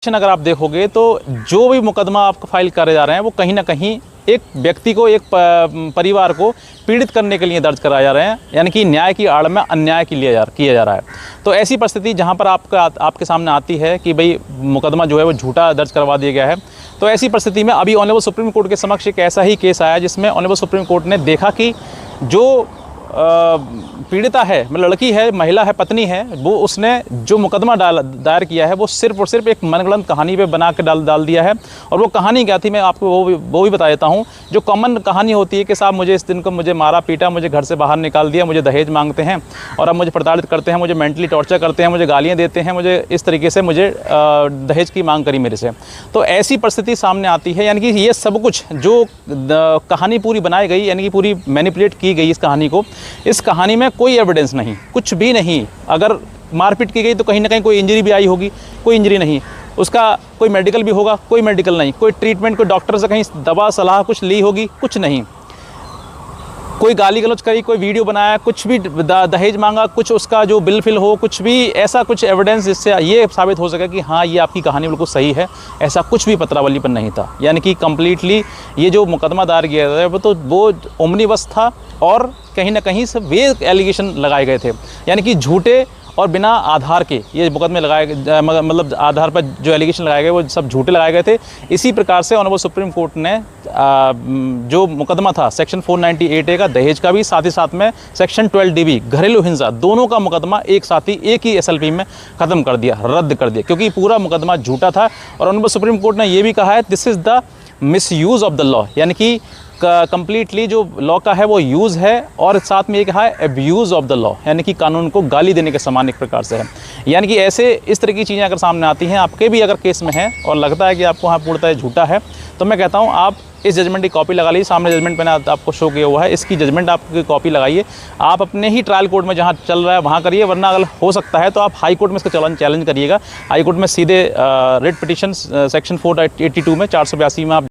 अगर आप देखोगे तो जो भी मुकदमा आपको फाइल करे जा रहे हैं वो कहीं ना कहीं एक व्यक्ति को, एक परिवार को पीड़ित करने के लिए दर्ज कराए जा रहे हैं, यानी कि न्याय की आड़ में अन्याय किया जा रहा है। तो ऐसी परिस्थिति जहां पर आपके सामने आती है कि भाई मुकदमा जो है वो झूठा दर्ज करवा दिया गया है, तो ऐसी परिस्थिति में अभी ऑनरेबल सुप्रीम कोर्ट के समक्ष एक ऐसा ही केस आया जिसमें ऑनरेबल सुप्रीम कोर्ट ने देखा कि जो पीड़िता है, मतलब लड़की है, महिला है, पत्नी है, वो उसने जो मुकदमा दायर किया है वो सिर्फ और सिर्फ एक मनगढ़ंत कहानी पे बना के डाल दिया है। और वो कहानी क्या थी मैं आपको वो भी बता देता हूँ। जो कॉमन कहानी होती है कि साहब मुझे इस दिन को मुझे मारा पीटा, मुझे घर से बाहर निकाल दिया, मुझे दहेज मांगते हैं और अब मुझे प्रताड़ित करते हैं, मुझे मेंटली टॉर्चर करते हैं, मुझे गालियाँ देते हैं, मुझे इस तरीके से मुझे दहेज की मांग करी मेरे से। तो ऐसी परिस्थिति सामने आती है, यानी कि ये सब कुछ जो कहानी पूरी बनाई गई, यानी कि पूरी मैनिपुलेट की गई इस कहानी को, इस कहानी में कोई एविडेंस नहीं, कुछ भी नहीं। अगर मारपीट की गई तो कहीं ना कहीं कोई इंजरी भी आई होगी, कोई इंजरी नहीं, उसका कोई मेडिकल भी होगा, कोई मेडिकल नहीं, कोई ट्रीटमेंट, कोई डॉक्टर से कहीं दवा सलाह कुछ ली होगी, कुछ नहीं, कोई गाली गलौज करी, कोई वीडियो बनाया, कुछ भी दहेज मांगा, कुछ उसका जो बिल फिल हो, कुछ भी ऐसा कुछ एविडेंस जिससे ये साबित हो सके कि हाँ ये आपकी कहानी बिल्कुल सही है, ऐसा कुछ भी पत्रावली पर नहीं था। यानी कि कम्प्लीटली ये जो मुकदमा दायर किया गया था वो ओमनीबस था और कहीं ना कहीं से वे एलिगेशन लगाए गए थे, यानी कि झूठे और बिना आधार के ये मुकदमे लगाए गए, मतलब आधार पर जो एलिगेशन लगाए गए वो सब झूठे लगाए गए थे। इसी प्रकार से ऑनरेबल सुप्रीम कोर्ट ने जो मुकदमा था सेक्शन 498A का दहेज का भी, साथ ही साथ में सेक्शन 12DB घरेलू हिंसा, दोनों का मुकदमा एक साथ ही एक ही SLP में ख़त्म कर दिया, रद्द कर दिया, क्योंकि पूरा मुकदमा झूठा था। और ऑनरेबल सुप्रीम कोर्ट ने ये भी कहा है this is the misuse of the law, यानी कि कंप्लीटली जो लॉ का है वो यूज़ है, और साथ में ये कहा है एब्यूज़ ऑफ द लॉ, यानी कि कानून को गाली देने के समान एक प्रकार से है। यानी कि ऐसे इस तरह की चीज़ें अगर सामने आती हैं, आपके भी अगर केस में है और लगता है कि आपको हाँ पूर्णतः झूठा है, तो मैं कहता हूँ आप इस जजमेंट की कॉपी लगा लीजिए। सामने जजमेंट मैंने आपको शो किया हुआ है, इसकी जजमेंट आपकी कॉपी लगाइए, आप अपने ही ट्रायल कोर्ट में जहाँ चल रहा है वहाँ करिए, वरना अगर हो सकता है तो आप हाई कोर्ट में इसका चैलेंज करिएगा। हाई कोर्ट में सीधे रिट पिटीशन सेक्शन 482 में 482 में आप